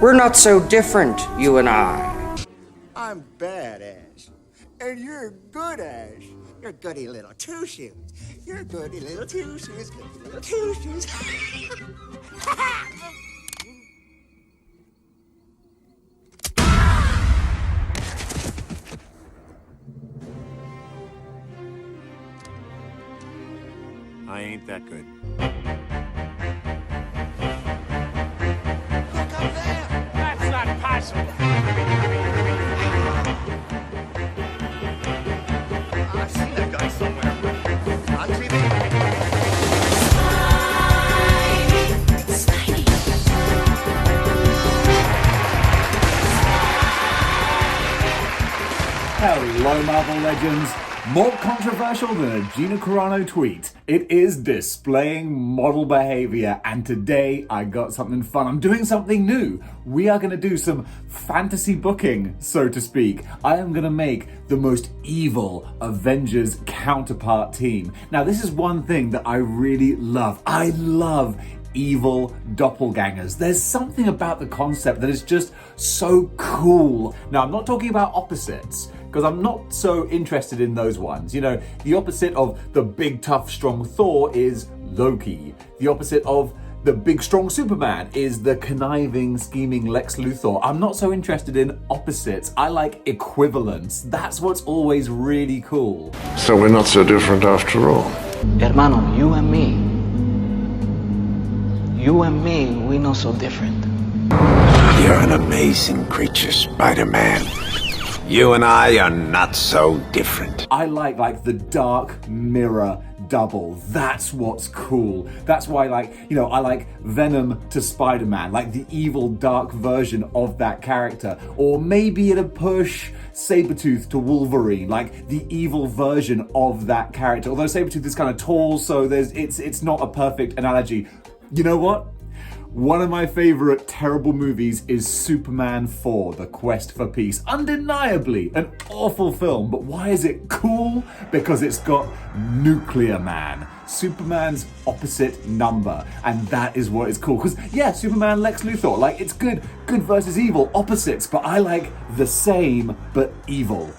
We're not so different, you and I. I'm bad, Ash. And you're good, Ash. You're goody little two-shoes. You're goody little two-shoes, goody little two-shoes. I ain't that good. Look up there! That's not possible. I've seen that guy somewhere. On TV. Hello, Marvel Legends. More controversial than a Gina Carano tweet. It is displaying model behavior, and today I got something fun. I'm doing something new. We are going to do some fantasy booking, so to speak. I am going to make the most evil Avengers counterpart team. Now, this is one thing that I really love. I love evil doppelgangers. There's something about the concept that is just so cool. Now, I'm not talking about opposites, because I'm not so interested in those ones. You know, the opposite of the big, tough, strong Thor is Loki. The opposite of the big, strong Superman is the conniving, scheming Lex Luthor. I'm not so interested in opposites. I like equivalents. That's what's always really cool. So we're not so different after all. Hermano, you and me, we not so different. You're an amazing creature, Spider-Man. You and I are not so different. I like the dark mirror double. That's what's cool. That's why, I like Venom to Spider-Man, like the evil dark version of that character. Or maybe at a push, Sabretooth to Wolverine, like the evil version of that character. Although Sabretooth is kind of tall, so it's not a perfect analogy. You know what? One of my favorite terrible movies is Superman 4, The Quest for Peace. Undeniably an awful film, but why is it cool? Because it's got Nuclear Man, Superman's opposite number, and that is what is cool. Because yeah, Superman, Lex Luthor, like it's good versus evil, opposites, but I like the same but evil.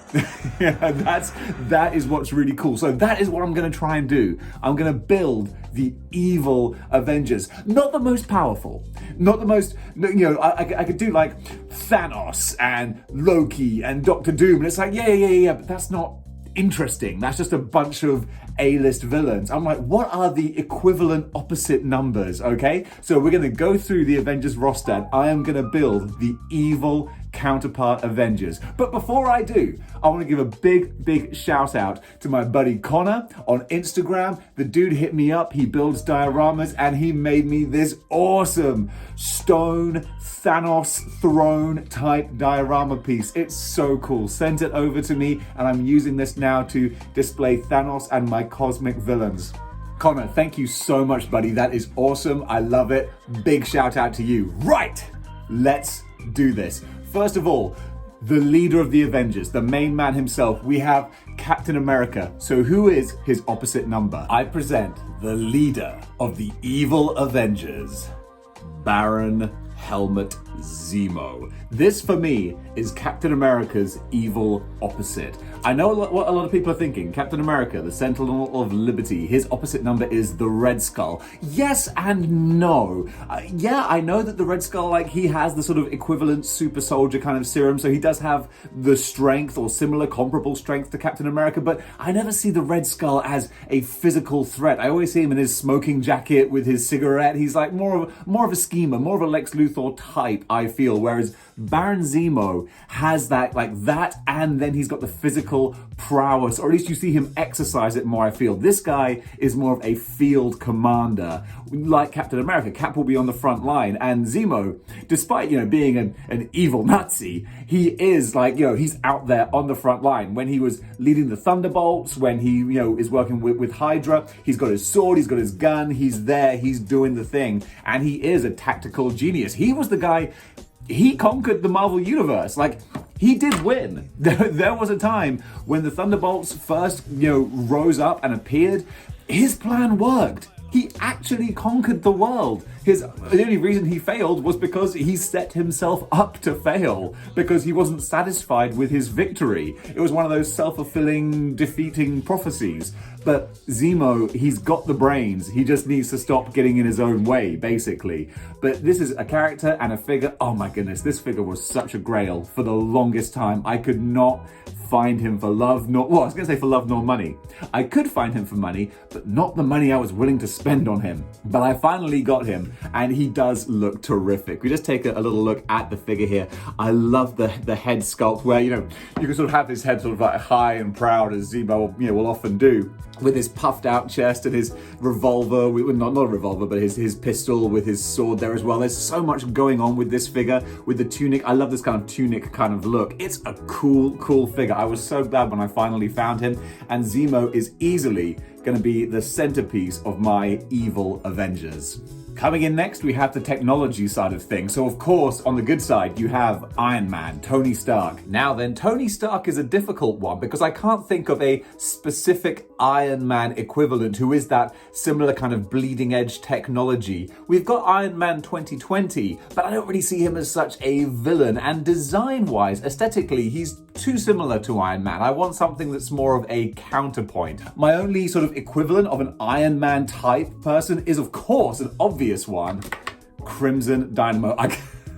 Yeah, that is what's really cool. So that is what I'm going to try and do. I'm going to build the evil Avengers. Not the most powerful, not the most, I could do like Thanos and Loki and Doctor Doom, and it's like, yeah, but that's not interesting. That's just a bunch of A-list villains. I'm like, what are the equivalent opposite numbers, okay? So we're going to go through the Avengers roster, and I am going to build the evil counterpart Avengers. But before I do, I want to give a big shout out to my buddy Connor on Instagram. The dude hit me up, he builds dioramas, and he made me this awesome stone Thanos throne type diorama piece. It's so cool. Sent it over to me, and I'm using this now to display Thanos and my cosmic villains. Connor, thank you so much, buddy. That is awesome. I love it. Big shout out to you. Right, let's do this. First of all, the leader of the Avengers, the main man himself, we have Captain America. So who is his opposite number? I present the leader of the evil Avengers, Baron Helmut Zemo. This, for me, is Captain America's evil opposite. I know what a lot of people are thinking. Captain America, the Sentinel of Liberty, his opposite number is the Red Skull. Yes and no. Yeah, I know that the Red Skull, he has the sort of equivalent super soldier kind of serum, so he does have the strength or similar comparable strength to Captain America, but I never see the Red Skull as a physical threat. I always see him in his smoking jacket with his cigarette. He's like more of a schemer, more of a Lex Luthor type, I feel, whereas Baron Zemo has that, and then he's got the physical prowess, or at least you see him exercise it more, I feel. This guy is more of a field commander, like Captain America. Cap will be on the front line, and Zemo, despite, being an evil Nazi, he is he's out there on the front line. When he was leading the Thunderbolts, when he, is working with Hydra, he's got his sword, he's got his gun, he's there, he's doing the thing, and he is a tactical genius. He was the guy, he conquered the Marvel Universe. He did win. There was a time when the Thunderbolts first, rose up and appeared. His plan worked. He actually conquered the world. The only reason he failed was because he set himself up to fail, because he wasn't satisfied with his victory. It was one of those self-fulfilling, defeating prophecies. But Zemo, he's got the brains. He just needs to stop getting in his own way, basically. But this is a character and a figure. Oh my goodness, this figure was such a grail for the longest time. I could not find him for love nor, well, I was going to say for love nor money. I could find him for money, but not the money I was willing to spend on him. But I finally got him, and he does look terrific. We just take a little look at the figure here. I love the head sculpt where, you can sort of have his head sort of like high and proud, as Zemo, will often do, with his puffed out chest and his revolver, not a revolver, but his pistol with his sword there as well. There's so much going on with this figure, with the tunic. I love this kind of tunic kind of look. It's a cool figure. I was so glad when I finally found him, and Zemo is easily going to be the centerpiece of my Evil Avengers. Coming in next, we have the technology side of things. So of course, on the good side, you have Iron Man, Tony Stark. Now then, Tony Stark is a difficult one because I can't think of a specific Iron Man equivalent who is that similar kind of bleeding edge technology. We've got Iron Man 2020, but I don't really see him as such a villain. And design-wise, aesthetically, he's too similar to Iron Man. I want something that's more of a counterpoint. My only sort of equivalent of an Iron Man type person is, of course, an obvious one, Crimson Dynamo.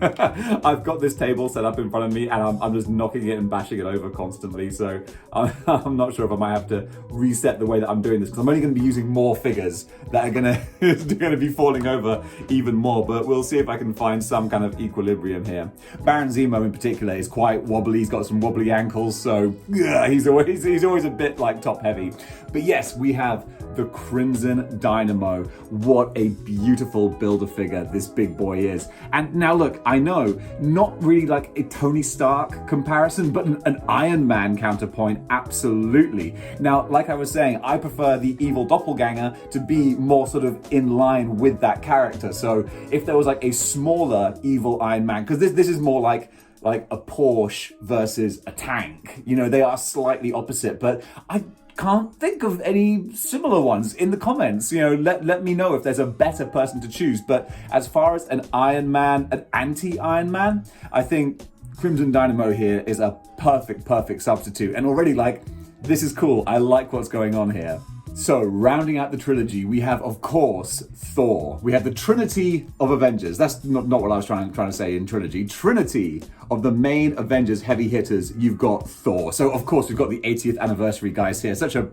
I've got this table set up in front of me, and I'm just knocking it and bashing it over constantly, so I'm not sure if I might have to reset the way that I'm doing this, because I'm only going to be using more figures that are going to be falling over even more, but we'll see if I can find some kind of equilibrium here. Baron Zemo in particular is quite wobbly. He's got some wobbly ankles, so he's always a bit like top heavy. But yes, we have the Crimson Dynamo. What a beautiful Build-A-Figure this big boy is. And now look, I know, not really like a Tony Stark comparison, but an Iron Man counterpoint, absolutely. Now, like I was saying, I prefer the evil doppelganger to be more sort of in line with that character. So if there was like a smaller evil Iron Man, because this is more like a Porsche versus a tank. They are slightly opposite, but I can't think of any similar ones. In the comments, let me know if there's a better person to choose. But as far as an Iron Man, an anti-Iron Man, I think Crimson Dynamo here is a perfect substitute. And already, this is cool. I like what's going on here. So, rounding out the trilogy, we have, of course, Thor. We have the Trinity of Avengers. That's not what I was trying to say in trilogy. Trinity of the main Avengers heavy hitters, you've got Thor. So, of course, we've got the 80th anniversary guys here. Such a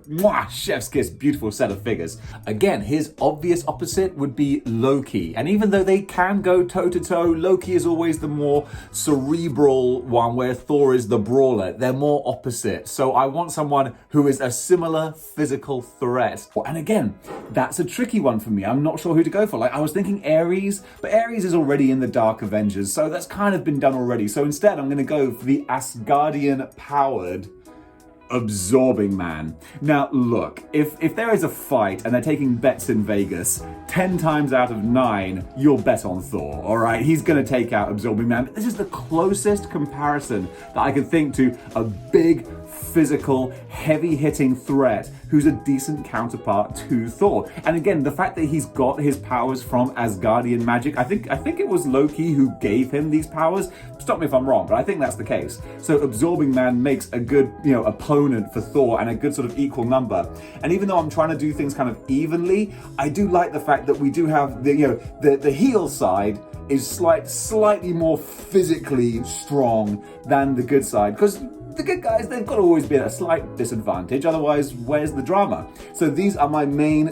chef's kiss, beautiful set of figures. Again, his obvious opposite would be Loki. And even though they can go toe-to-toe, Loki is always the more cerebral one, where Thor is the brawler. They're more opposite. So, I want someone who is a similar physical threat. And again, that's a tricky one for me. I'm not sure who to go for. I was thinking Ares, but Ares is already in the Dark Avengers, so that's kind of been done already. So instead, I'm going to go for the Asgardian-powered Absorbing Man. Now, look, if there is a fight and they're taking bets in Vegas, 10 times out of 9, you'll bet on Thor, all right? He's going to take out Absorbing Man. But this is the closest comparison that I can think to a big, physical, heavy-hitting threat who's a decent counterpart to Thor. And again, the fact that he's got his powers from Asgardian magic, I think it was Loki who gave him these powers. Stop me if I'm wrong, but I think that's the case. So Absorbing Man makes a good, opponent for Thor and a good sort of equal number. And even though I'm trying to do things kind of evenly, I do like the fact that we do have the heel side is slightly more physically strong than the good side, because the good guys, they've got to always be at a slight disadvantage, otherwise where's the drama? So these are my main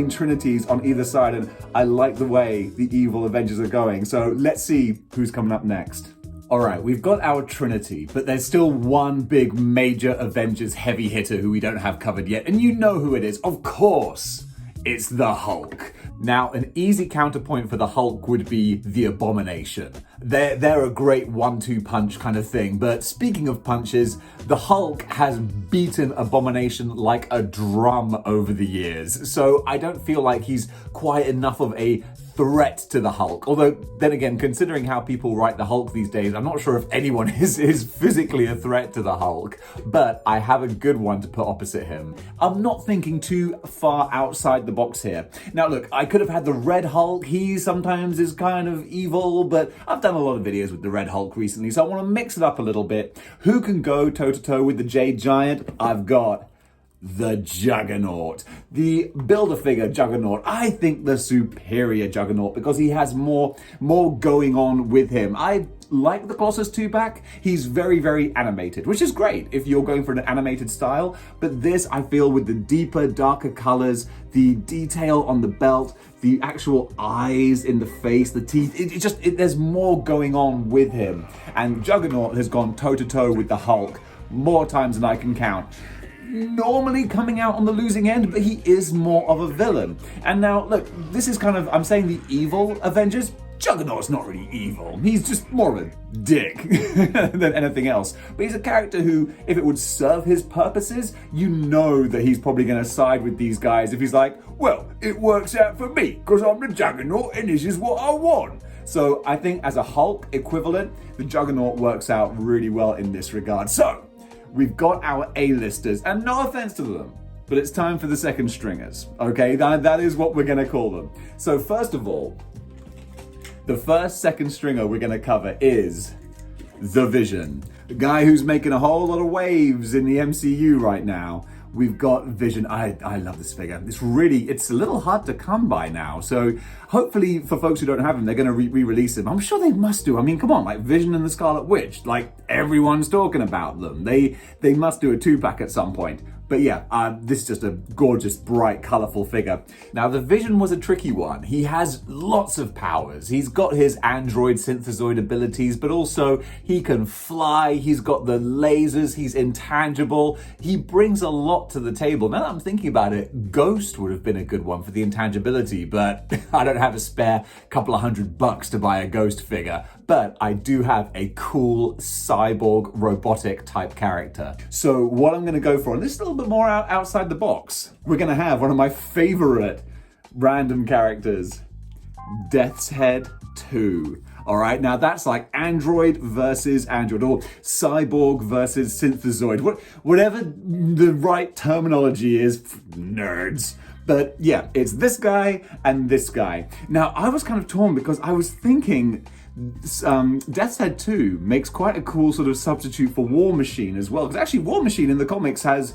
trinities on either side, and I like the way the Evil Avengers are going. So let's see who's coming up next. Alright, we've got our Trinity, but there's still one big major Avengers heavy hitter who we don't have covered yet, and you know who it is, of course. It's the Hulk. Now, an easy counterpoint for the Hulk would be the Abomination. They're a great 1-2 punch kind of thing, but speaking of punches, the Hulk has beaten Abomination like a drum over the years, so I don't feel like he's quite enough of a threat to the Hulk. Although, then again, considering how people write the Hulk these days, I'm not sure if anyone is physically a threat to the Hulk, but I have a good one to put opposite him. I'm not thinking too far outside the box here. Now look, I could have had the Red Hulk. He sometimes is kind of evil, but I've done a lot of videos with the Red Hulk recently, so I want to mix it up a little bit. Who can go toe-to-toe with the Jade Giant? I've got the Juggernaut. The Build-A-Figure Juggernaut. I think the superior Juggernaut because he has more going on with him. I like the Colossus 2-pack. He's very, very animated, which is great if you're going for an animated style. But this, I feel, with the deeper, darker colors, the detail on the belt, the actual eyes in the face, the teeth, there's more going on with him. And Juggernaut has gone toe-to-toe with the Hulk more times than I can count. Normally coming out on the losing end, but he is more of a villain. And now, look, this is kind of, I'm saying the Evil Avengers. Juggernaut's not really evil. He's just more of a dick than anything else. But he's a character who, if it would serve his purposes, you know that he's probably going to side with these guys if he's like, well, it works out for me because I'm the Juggernaut and this is what I want. So I think as a Hulk equivalent, the Juggernaut works out really well in this regard. So we've got our A-listers, and no offense to them, but it's time for the second stringers, okay? That is what we're gonna call them. So first of all, the first second stringer we're gonna cover is the Vision, the guy who's making a whole lot of waves in the MCU right now. We've got Vision. I love this figure. It's a little hard to come by now. So hopefully for folks who don't have him, they're going to re-release him. I'm sure they must do. I mean, come on, like Vision and the Scarlet Witch, like everyone's talking about them. They must do a 2-pack at some point. But yeah, this is just a gorgeous, bright, colorful figure. Now, the Vision was a tricky one. He has lots of powers. He's got his android synthezoid abilities, but also he can fly. He's got the lasers. He's intangible. He brings a lot to the table. Now that I'm thinking about it, Ghost would have been a good one for the intangibility, but I don't have a spare couple of $100 to buy a Ghost figure. But I do have a cool cyborg robotic type character. So what I'm going to go for, and this is a little bit more outside the box, we're going to have one of my favorite random characters, Death's Head 2. All right, now that's like Android versus Android, or Cyborg versus Synthezoid, whatever the right terminology is, nerds. But yeah, it's this guy and this guy. Now, I was kind of torn because I was thinking Death's Head 2 makes quite a cool sort of substitute for War Machine as well. Because actually War Machine in the comics has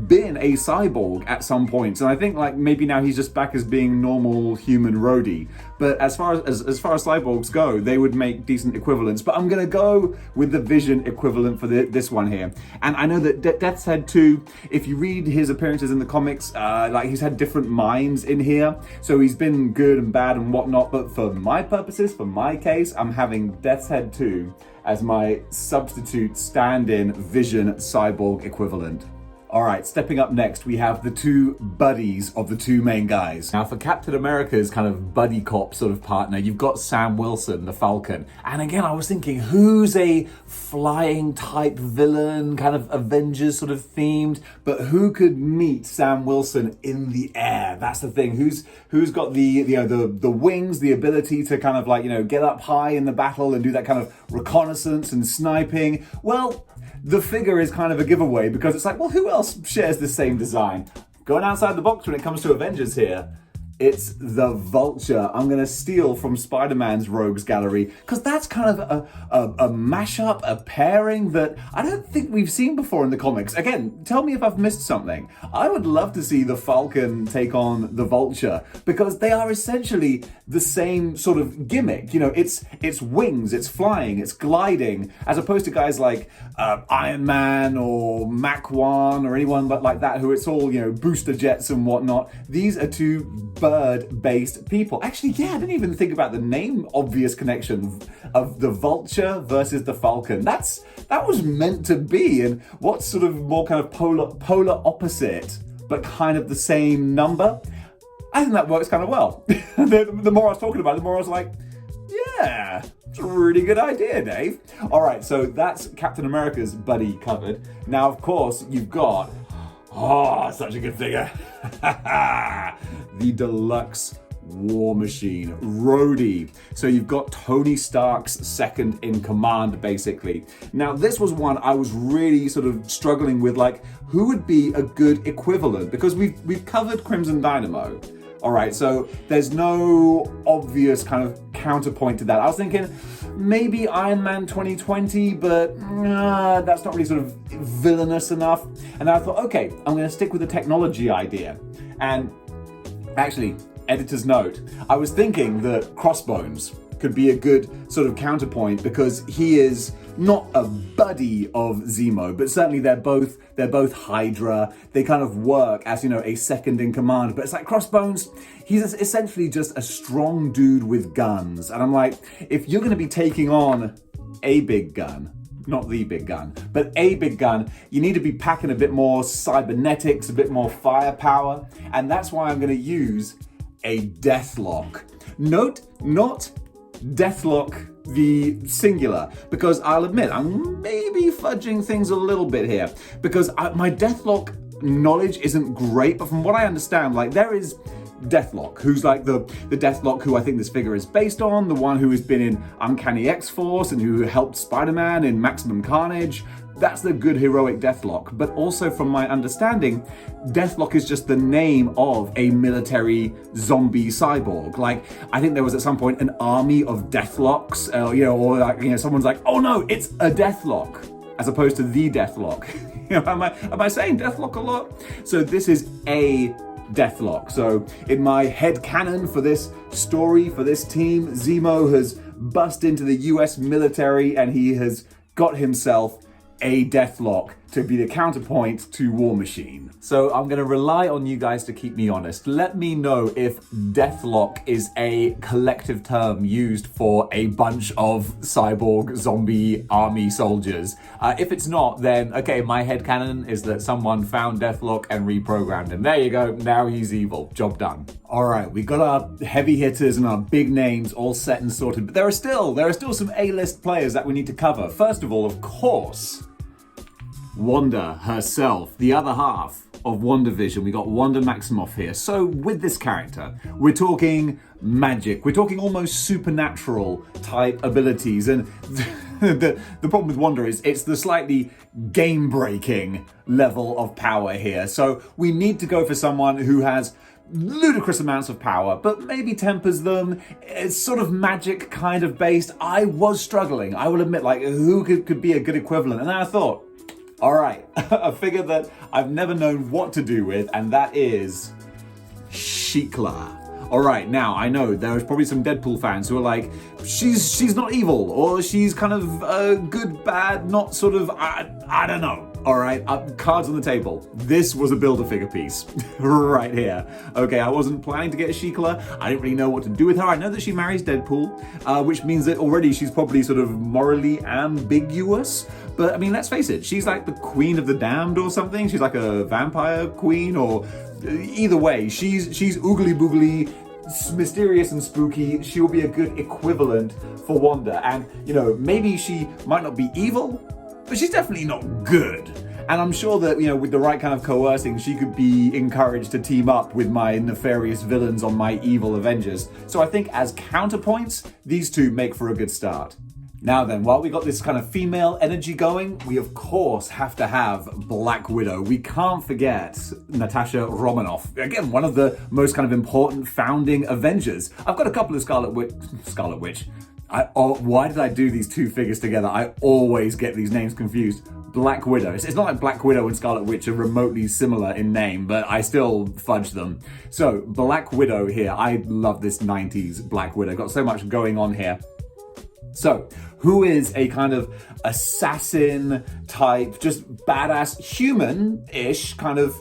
been a cyborg at some points. And I think like maybe now he's just back as being normal human roadie. But as far as cyborgs go, they would make decent equivalents. But I'm going to go with the Vision equivalent for this one here. And I know that Death's Head 2, if you read his appearances in the comics, like he's had different minds in here. So he's been good and bad and whatnot. But for my purposes, for my case, I'm having Death's Head 2 as my substitute stand-in Vision cyborg equivalent. All right, stepping up next, we have the two buddies of the two main guys. Now, for Captain America's kind of buddy cop sort of partner, you've got Sam Wilson, the Falcon. And again, I was thinking, who's a flying type villain, kind of Avengers sort of themed, but who could meet Sam Wilson in the air? That's the thing. Who's got the wings, the ability to kind of like, get up high in the battle and do that kind of reconnaissance and sniping? Well, the figure is kind of a giveaway because it's like, well, who else shares the same design? Going outside the box when it comes to Avengers here, it's the Vulture. I'm going to steal from Spider-Man's Rogues Gallery because that's kind of a mashup, a pairing that I don't think we've seen before in the comics. Again, tell me if I've missed something. I would love to see the Falcon take on the Vulture because they are essentially the same sort of gimmick. It's wings, it's flying, it's gliding, as opposed to guys like Iron Man or Mach 1 or anyone like that who it's all, booster jets and whatnot. These are two bird-based people. Actually, yeah, I didn't even think about the name obvious connection of the Vulture versus the Falcon. That was meant to be, and what's sort of more kind of polar opposite, but kind of the same number? I think that works kind of well. The more I was talking about it, the more I was like, yeah, it's a really good idea, Dave. All right, so that's Captain America's buddy covered. Now, of course, you've got such a good figure. The deluxe War Machine, Rhodey. So you've got Tony Stark's second in command, basically. Now, this was one I was really sort of struggling with, like, who would be a good equivalent? Because we've covered Crimson Dynamo. All right, so there's no obvious kind of counterpoint to that. I was thinking maybe Iron Man 2020, but that's not really sort of villainous enough. And I thought, okay, I'm going to stick with the technology idea. And actually, editor's note, I was thinking that Crossbones could be a good sort of counterpoint because he is not a buddy of Zemo, but certainly they're both Hydra. They kind of work as, you know, a second in command. But it's like Crossbones, he's essentially just a strong dude with guns. And I'm like, if you're going to be taking on a big gun, not the big gun, but a big gun, you need to be packing a bit more cybernetics, a bit more firepower. And that's why I'm going to use a Deathlock. Note, not Deathlock the singular, because I'll admit I'm maybe fudging things a little bit here because my Deathlock knowledge isn't great, but from what I understand, like there is Deathlock, who's like the Deathlock who I think this figure is based on, the one who has been in Uncanny X-Force and who helped Spider-Man in Maximum Carnage. That's the good heroic Deathlock. But also from my understanding, Deathlock is just the name of a military zombie cyborg. Like, I think there was at some point an army of Deathlocks, or like, someone's like, oh no, it's a Deathlock, as opposed to the Deathlock. Am I saying Deathlock a lot? So this is a Deathlock. So in my headcanon for this story, for this team, Zemo has bust into the US military and he has got himself a Deathlock to be the counterpoint to War Machine. So I'm going to rely on you guys to keep me honest. Let me know if Deathlock is a collective term used for a bunch of cyborg zombie army soldiers. If it's not, then okay, my headcanon is that someone found Deathlock and reprogrammed him. There you go, now he's evil. Job done. All right, we got our heavy hitters and our big names all set and sorted, but there are still some A-list players that we need to cover. First of all, of course, Wanda herself, the other half of WandaVision. We got Wanda Maximoff here. So with this character, we're talking magic. We're talking almost supernatural type abilities. And the problem with Wanda is it's the slightly game-breaking level of power here. So we need to go for someone who has ludicrous amounts of power, but maybe tempers them. It's sort of magic kind of based. I was struggling, I will admit, like who could be a good equivalent? And then I thought, all right, a figure that I've never known what to do with, and that is Shikla. All right, now I know there's probably some Deadpool fans who are like, she's not evil, or she's kind of good, bad, not sort of, I don't know. All right, cards on the table. This was a Build-A-Figure piece right here. Okay, I wasn't planning to get Shikla. I didn't really know what to do with her. I know that she marries Deadpool, which means that already she's probably sort of morally ambiguous. But I mean, let's face it, she's like the queen of the damned or something. She's like a vampire queen, or either way, she's oogly boogly, mysterious and spooky. She will be a good equivalent for Wanda. And, maybe she might not be evil, but she's definitely not good. And I'm sure that, with the right kind of coercing, she could be encouraged to team up with my nefarious villains on my Evil Avengers. So I think as counterpoints, these two make for a good start. Now then, while we got this kind of female energy going, we of course have to have Black Widow. We can't forget Natasha Romanoff. Again, one of the most kind of important founding Avengers. I've got a couple of Scarlet Witch. Why did I do these two figures together? I always get these names confused. Black Widow. It's not like Black Widow and Scarlet Witch are remotely similar in name, but I still fudge them. So, Black Widow here. I love this 90s Black Widow. Got so much going on here. So, who is a kind of assassin type, just badass, human-ish kind of.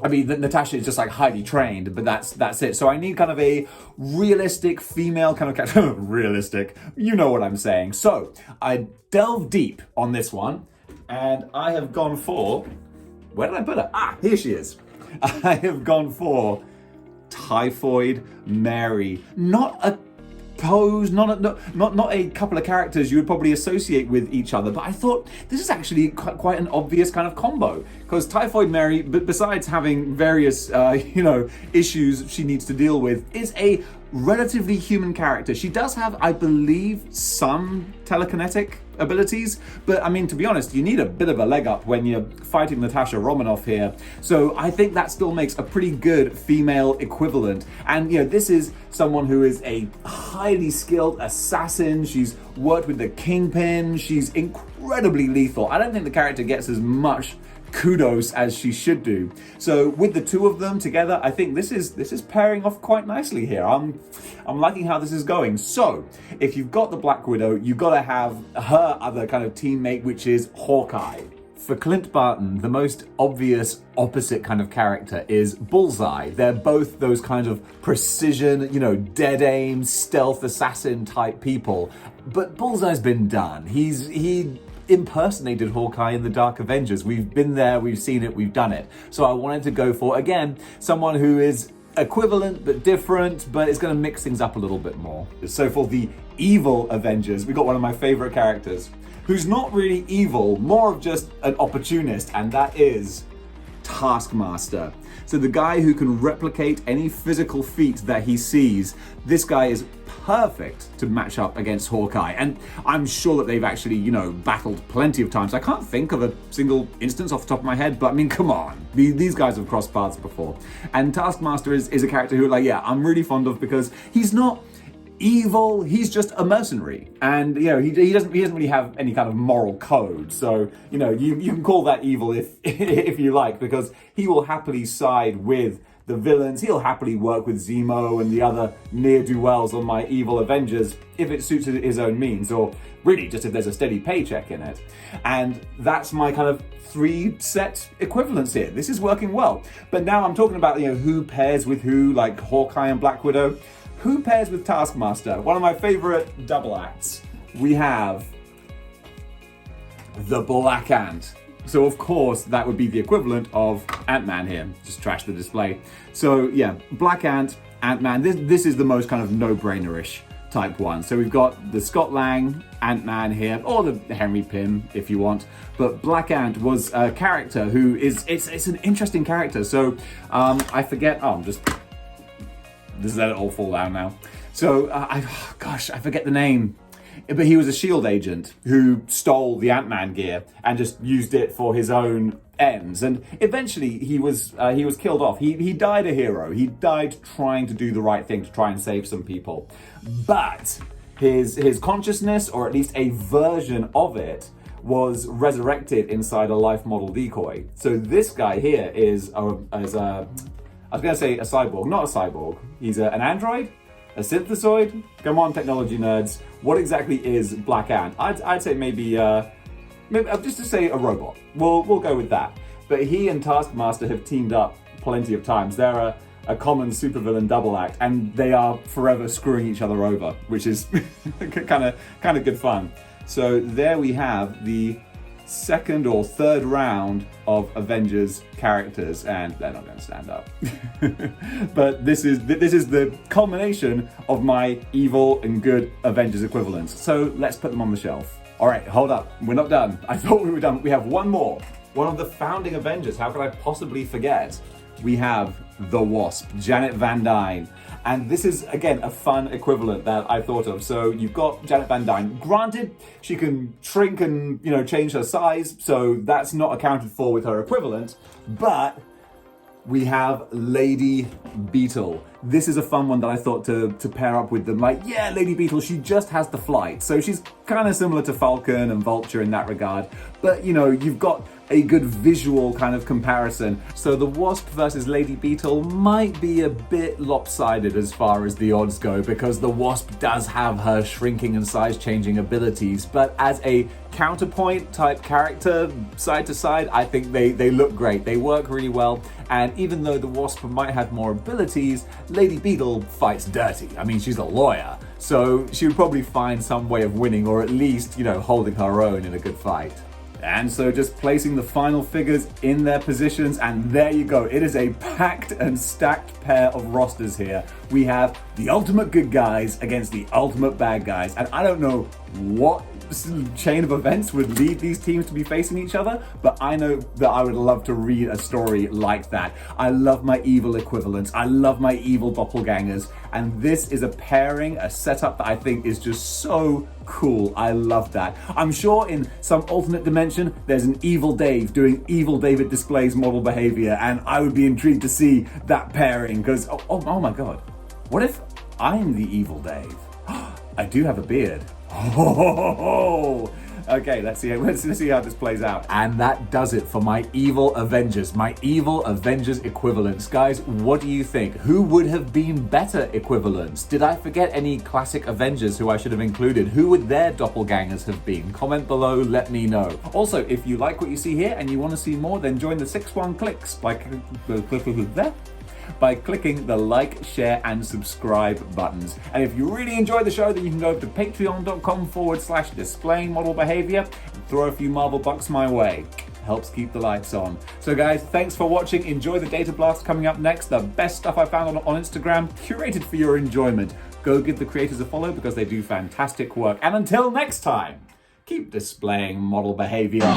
I mean, Natasha is just like highly trained, but that's it. So I need kind of a realistic female kind of character. Realistic, you know what I'm saying. So I delved deep on this one, and I have gone for, where did I put her? Here she is. I have gone for Typhoid Mary. Not a pose, not a couple of characters you would probably associate with each other, but I thought this is actually quite an obvious kind of combo, because Typhoid Mary, besides having various issues she needs to deal with, is a relatively human character. She does have, I believe, some telekinetic abilities, but I mean, to be honest, you need a bit of a leg up when you're fighting Natasha Romanoff here. So I think that still makes a pretty good female equivalent. And this is someone who is a highly skilled assassin. She's worked with the Kingpin. She's incredibly lethal. I don't think the character gets as much kudos as she should do. So with the two of them together, I think this is pairing off quite nicely here. I'm liking how this is going. So if you've got the Black Widow, you've got to have her other kind of teammate, which is Hawkeye. For Clint Barton, the most obvious opposite kind of character is Bullseye. They're both those kind of precision, dead aim, stealth assassin type people. But Bullseye's been done. He impersonated Hawkeye in the Dark Avengers. We've been there, we've seen it, we've done it. So I wanted to go for, again, someone who is equivalent but different, but it's going to mix things up a little bit more. So for the Evil Avengers, we got one of my favorite characters, who's not really evil, more of just an opportunist, and that is Taskmaster. So the guy who can replicate any physical feat that he sees. This guy is perfect to match up against Hawkeye, and I'm sure that they've actually, battled plenty of times. I can't think of a single instance off the top of my head, but I mean, come on. These guys have crossed paths before. And Taskmaster is a character who, I'm really fond of because he's not evil, he's just a mercenary, and he doesn't really have any kind of moral code. So you can call that evil if you like, because he will happily side with the villains. He'll happily work with Zemo and the other ne'er-do-wells on my Evil Avengers if it suits his own means, or really just if there's a steady paycheck in it. And that's my kind of 3 set equivalents here. This is working well. But now I'm talking about who pairs with who, like Hawkeye and Black Widow. Who pairs with Taskmaster? One of my favorite double acts. We have the Black Ant. So of course that would be the equivalent of Ant-Man here. Just trash the display. So yeah, Black Ant, Ant-Man. This is the most kind of no-brainer-ish type one. So we've got the Scott Lang Ant-Man here, or the Henry Pym if you want. But Black Ant was a character who it's an interesting character. So I forget. Just let it all fall down now. So I forget the name. But he was a S.H.I.E.L.D. agent who stole the Ant-Man gear and just used it for his own ends. And eventually he was killed off. He died a hero. He died trying to do the right thing, to try and save some people. But his consciousness, or at least a version of it, was resurrected inside a life model decoy. So this guy here is I was going to say a cyborg. Not a cyborg. He's an android? A synthesoid? Come on, technology nerds. What exactly is Black Ant? I'd say maybe just to say a robot. We'll go with that. But he and Taskmaster have teamed up plenty of times. They're a common supervillain double act, and they are forever screwing each other over, which is kind of good fun. So there we have the second or third round of Avengers characters, and they're not going to stand up. But this is the culmination of my evil and good Avengers equivalents. So let's put them on the shelf. All right, hold up. We're not done. I thought we were done. We have one more. One of the founding Avengers. How could I possibly forget? We have the Wasp, Janet Van Dyne. And this is, again, a fun equivalent that I thought of. So you've got Janet Van Dyne. Granted, she can shrink and, change her size, so that's not accounted for with her equivalent. But we have Lady Beetle. This is a fun one that I thought to pair up with them. Lady Beetle, she just has the flight. So she's kind of similar to Falcon and Vulture in that regard. But, you've got a good visual kind of comparison. So the Wasp versus Lady Beetle might be a bit lopsided as far as the odds go, because the Wasp does have her shrinking and size changing abilities, but as a counterpoint type character, side to side, I think they look great. They work really well, and even though the Wasp might have more abilities, Lady Beetle fights dirty. I mean, she's a lawyer, so she would probably find some way of winning, or at least, holding her own in a good fight. And so just placing the final figures in their positions, and there you go. It is a packed and stacked pair of rosters here. We have the ultimate good guys against the ultimate bad guys, and I don't know what chain of events would lead these teams to be facing each other, but I know that I would love to read a story like that. I love my evil equivalents. I love my evil doppelgangers. And this is a pairing, a setup that I think is just so cool. I love that. I'm sure in some alternate dimension, there's an evil Dave doing evil David displays model behavior, and I would be intrigued to see that pairing, because, oh my God, what if I'm the evil Dave? I do have a beard. Okay, let's see how this plays out. And that does it for my Evil Avengers, my Evil Avengers equivalents. Guys, what do you think? Who would have been better equivalents? Did I forget any classic Avengers who I should have included? Who would their doppelgangers have been? Comment below, let me know. Also, if you like what you see here and you want to see more, then join the 6-1 Clicks by clicking the like, share, and subscribe buttons. And if you really enjoy the show, then you can go over to patreon.com/displaying model behavior and throw a few Marvel bucks my way. Helps keep the lights on. So guys, thanks for watching. Enjoy the Data Blast coming up next. The best stuff I found on Instagram, curated for your enjoyment. Go give the creators a follow because they do fantastic work. And until next time, keep displaying model behavior.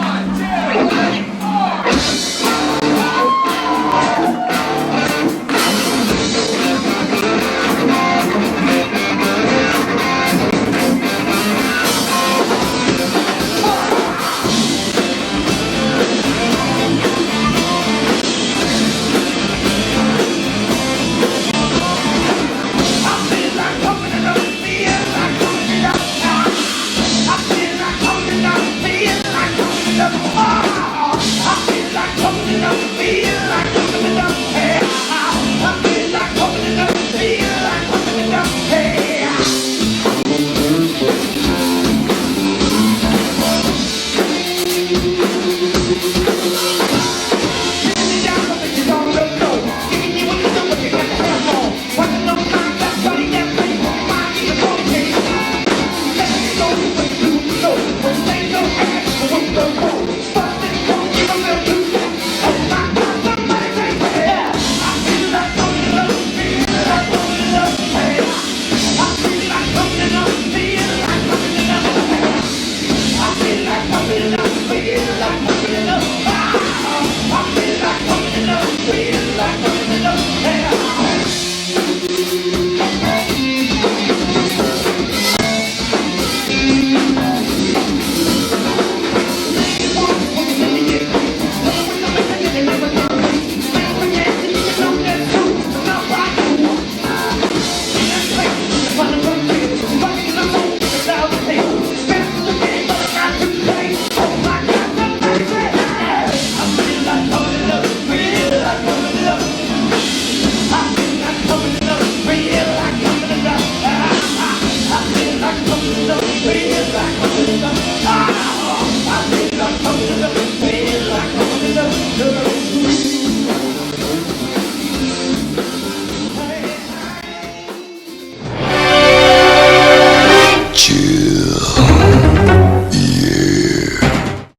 I feel like